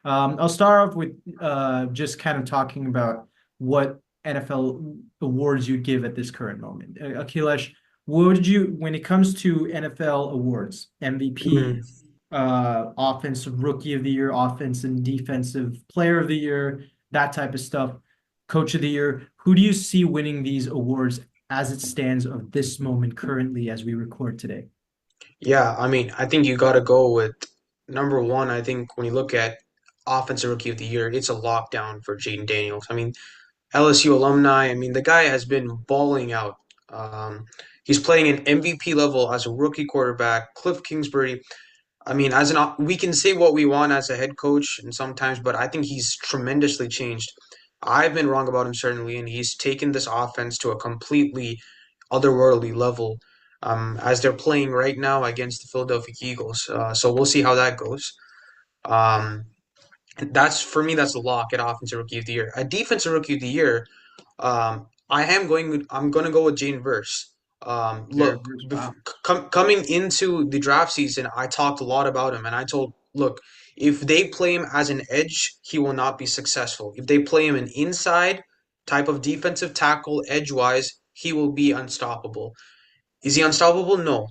I'll start off with just kind of talking about what NFL awards you'd give at this current moment. Akhilesh, when it comes to NFL awards, Mm. MVP, offensive rookie of the year, offense and defensive player of the year, that type of stuff, coach of the year, who do you see winning these awards as it stands of this moment currently as we record today? Yeah, I mean, I think you got to go with number one. I think when you look at Offensive Rookie of the Year, it's a lockdown for Jaden Daniels. I mean, LSU alumni. I mean, the guy has been balling out. Um, he's playing an MVP level as a rookie quarterback. Cliff Kingsbury. I mean, we can say what we want as a head coach, and sometimes, but I think he's tremendously changed. I've been wrong about him certainly, and he's taken this offense to a completely otherworldly level as they're playing right now against the Philadelphia Eagles. So we'll see how that goes. Um, that's for me. That's a lock at offensive rookie of the year. A defensive rookie of the year. I'm going to go with Jane Verse. Jared Look, Bruce, wow. coming into the draft season, I talked a lot about him, and I told, look, if they play him as an edge, he will not be successful. If they play him an inside type of defensive tackle, edge wise, he will be unstoppable. Is he unstoppable? No,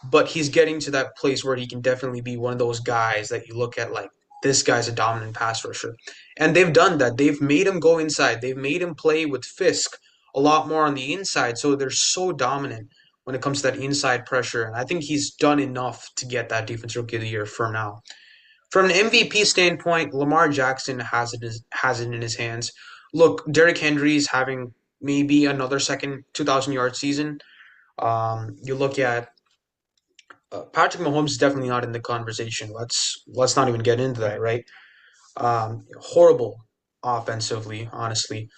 but he's getting to that place where he can definitely be one of those guys that you look at like this guy's a dominant pass rusher. And they've done that. They've made him go inside. They've made him play with Fisk a lot more on the inside. So they're so dominant when it comes to that inside pressure. And I think he's done enough to get that Defense Rookie of the Year for now. From an MVP standpoint, Lamar Jackson has it in his hands. Look, Derrick Henry's having maybe another second 2,000 yard season. You look at Patrick Mahomes is definitely not in the conversation. Let's not even get into that, Right. right? Horrible offensively, honestly.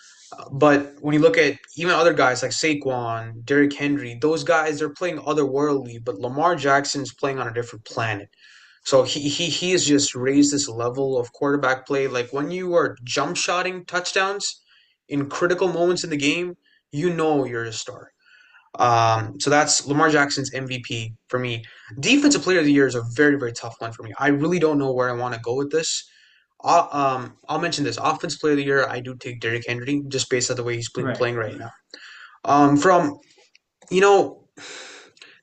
But when you look at even other guys like Saquon, Derrick Henry, those guys they're playing otherworldly. But Lamar Jackson's playing on a different planet. So he has just raised this level of quarterback play. Like when you are jump shotting touchdowns in critical moments in the game, you know you're a star. So that's Lamar Jackson's MVP for me. Defensive Player of the Year is a very, very tough one for me. I really don't know where I want to go with this. I'll mention this. Offensive Player of the Year, I do take Derrick Henry just based on the way he's been Right. playing right now. From you know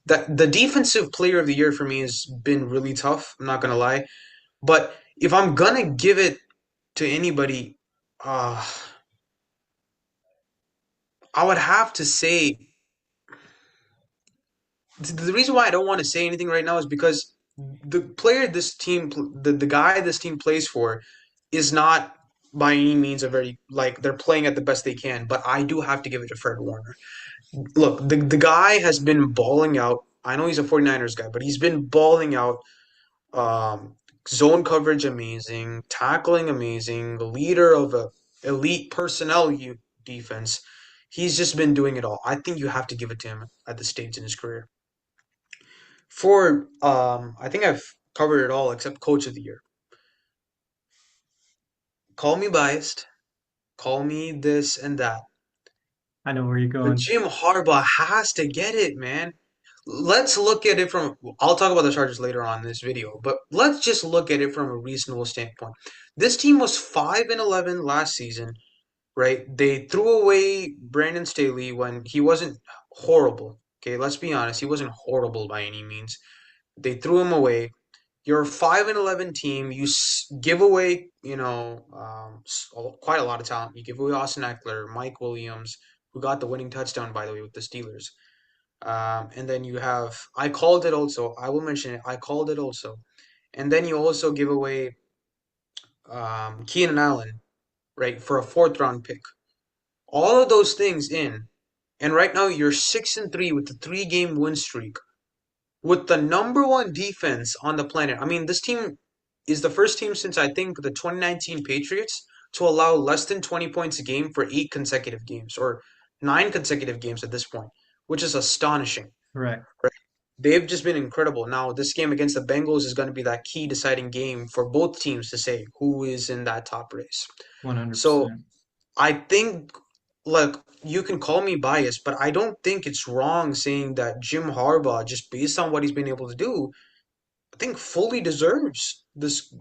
the Defensive Player of the Year for me has been really tough. I'm not gonna lie, but if I'm gonna give it to anybody, uh, I would have to say the reason why I don't want to say anything right now is because the guy this team plays for is not by any means a very like they're playing at the best they can, but I do have to give it to Fred Warner. Look, the guy has been balling out. I know he's a 49ers guy, but he's been balling out. Um, Zone coverage amazing, tackling amazing, leader of a elite defense. He's just been doing it all. I think you have to give it to him at this stage in his career. I think I've covered it all except Coach of the Year. Call me biased, call me this and that, I know where you're but going. Jim Harbaugh has to get it, man. Let's look at it from. I'll talk about the Chargers later on in this video, but let's just look at it from a reasonable standpoint. This team was 5-11 last season, right? They threw away Brandon Staley when he wasn't horrible. Okay, let's be honest, he wasn't horrible by any means. They threw him away. You're a 5-11 team. Give away, quite a lot of talent. You give away Austin Eckler, Mike Williams, who got the winning touchdown, by the way, with the Steelers. And then you have, I called it also. I will mention it. I called it also. And then you also give away Keenan Allen, right, for a fourth round pick. All of those things in, and right now you're 6-3 with the 3 game win streak with the number one defense on the planet. I mean, this team is the first team since I think the 2019 Patriots to allow less than 20 points a game for 8 consecutive games or 9 consecutive games at this point, which is astonishing. Right. Right? They've just been incredible. Now, this game against the Bengals is going to be that key deciding game for both teams to say who is in that top race. So 100%. I think, look, you can call me biased, but I don't think it's wrong saying that Jim Harbaugh, just based on what he's been able to do, I think fully deserves this.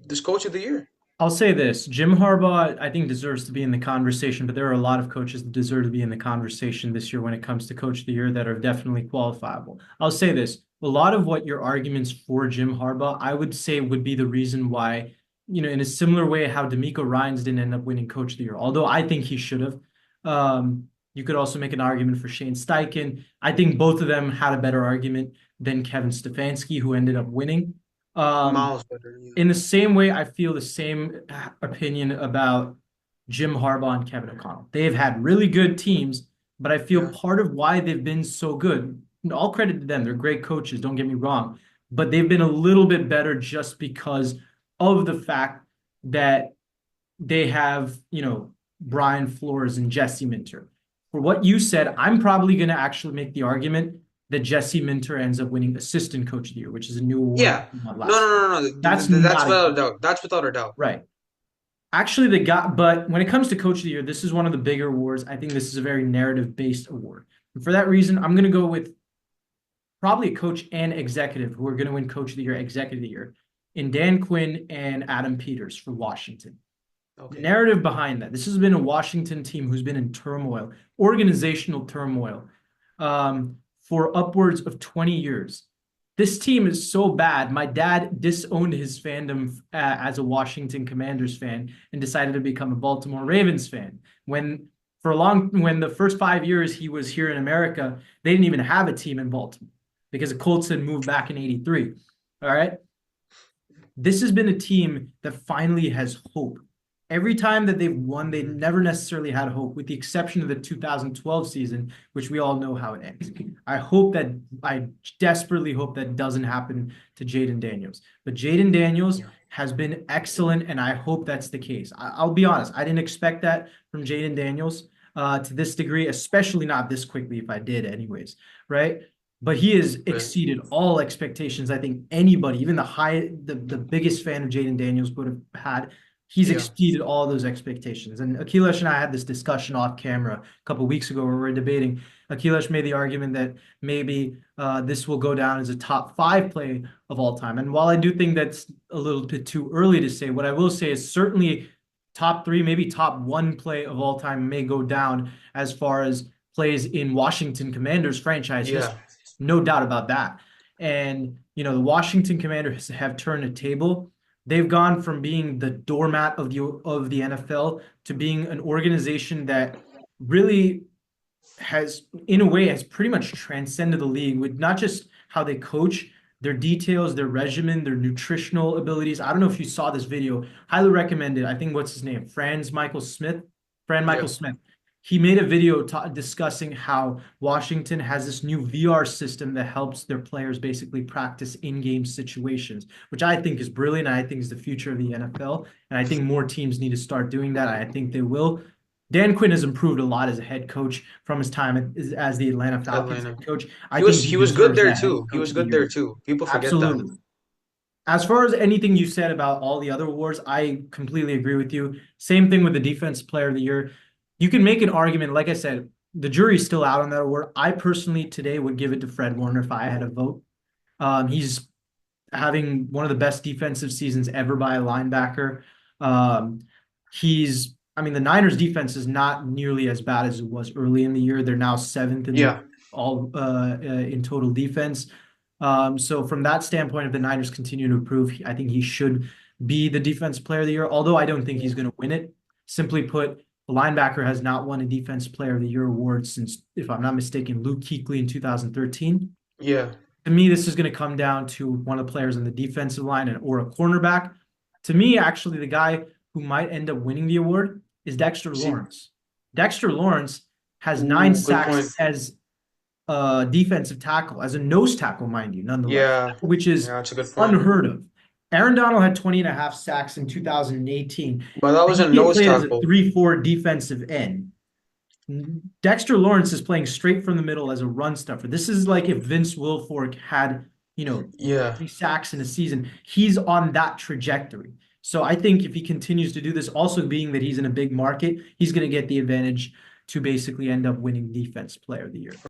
This coach of the year. I'll say this, Jim Harbaugh, I think deserves to be in the conversation, but there are a lot of coaches that deserve to be in the conversation this year when it comes to coach of the year that are definitely qualifiable. I'll say this, a lot of what your arguments for Jim Harbaugh, I would say would be the reason why, in a similar way how D'Amico Ryans didn't end up winning coach of the year, although I think he should have. You could also make an argument for Shane Steichen. I think both of them had a better argument than Kevin Stefanski, who ended up winning. Um, Miles better. Yeah. in the same way, I feel the same opinion about Jim Harbaugh and Kevin O'Connell. They've had really good teams, but I feel Yeah. part of why they've been so good, all credit to them, they're great coaches, don't get me wrong, but they've been a little bit better just because of the fact that they have, Brian Flores and Jesse Minter. For what you said, I'm probably going to actually make the argument that Jesse Minter ends up winning Assistant Coach of the Year, which is a new award Yeah. he won No, last year. no, no, no. That's That's not a without a doubt. That's without a doubt. right. Actually, but when it comes to Coach of the Year, this is one of the bigger awards. I think this is a very narrative-based award. And for that reason, I'm going to go with probably a coach and executive who are going to win Coach of the Year, Executive of the Year, in Dan Quinn and Adam Peters for Washington. The Okay. narrative behind that. This has been a Washington team who's been in turmoil, organizational turmoil, for upwards of 20 years. This team is so bad. My dad disowned his fandom as a Washington Commanders fan and decided to become a Baltimore Ravens fan. When the first 5 years he was here in America, they didn't even have a team in Baltimore because the Colts had moved back in '83. All right. This has been a team that finally has hope. Every time that they've won, they Mhm. never necessarily had hope, with the exception of the 2012 season, which we all know how it ends. I desperately hope that doesn't happen to Jaden Daniels. But Jaden Daniels Yeah. has been excellent, and I hope that's the case. I'll be honest, I didn't expect that from Jaden Daniels to this degree, especially not this quickly if I did, anyways, right? But he has Right. exceeded all expectations. I think anybody, even the biggest fan of Jaden Daniels would have had. He's Yeah. exceeded all those expectations. And Akilesh and I had this discussion off camera a couple of weeks ago where we were debating. Akilesh made the argument that maybe this will go down as a top five play of all time. And while I do think that's a little bit too early to say, what I will say is certainly top three, maybe top one play of all time may go down as far as plays in Washington Commanders franchise Yeah. history. No doubt about that. And, the Washington Commanders have turned a table. They've gone from being the doormat of the NFL to being an organization that really has, in a way, has pretty much transcended the league with not just how they coach, their details, their regimen, their nutritional abilities. I don't know if you saw this video. Highly recommended. I think what's his name? Fran Yeah. Michael Smith. He made a video discussing how Washington has this new VR system that helps their players basically practice in-game situations, which I think is brilliant. I think is the future of the NFL, and I think more teams need to start doing that. I think they will. Dan Quinn has improved a lot as a head coach from his time as the Atlanta Falcons Atlanta. head coach. I He think was he he was good deserves there that head too. He coach was of the good year. there too. People forget that. Absolutely. As far as anything you said about all the other awards, I completely agree with you. Same thing with the Defensive Player of the Year. You can make an argument, like I said, the jury's still out on that award. I personally today would give it to Fred Warner if I had a vote. He's having one of the best defensive seasons ever by a linebacker. Um, I mean, the Niners defense is not nearly as bad as it was early in the year. They're now seventh in the Yeah. all in total defense. So from that standpoint, if the Niners continue to improve, I think he should be the defense player of the year, although I don't think he's going to win it. Simply put, the linebacker has not won a defense player of the year award since, if I'm not mistaken, Luke Kuechly in 2013. Yeah. To me, this is going to come down to one of the players on the defensive line or a cornerback. To me, actually, the guy who might end up winning the award is Dexter See. Lawrence. Dexter Lawrence has nine Ooh, good point. sacks as a defensive tackle, as a nose tackle, mind you, nonetheless, Yeah. which is Yeah, that's a good point. unheard of. Aaron Donald had 20 and a half sacks in 2018, But that was and a he had nose played as a tackle. 3-4 defensive end. Dexter Lawrence is playing straight from the middle as a run stuffer. This is like if Vince Wilfork had, Yeah. 3 sacks in a season. He's on that trajectory. So I think if he continues to do this, also being that he's in a big market, he's going to get the advantage to basically end up winning Defense Player of the Year.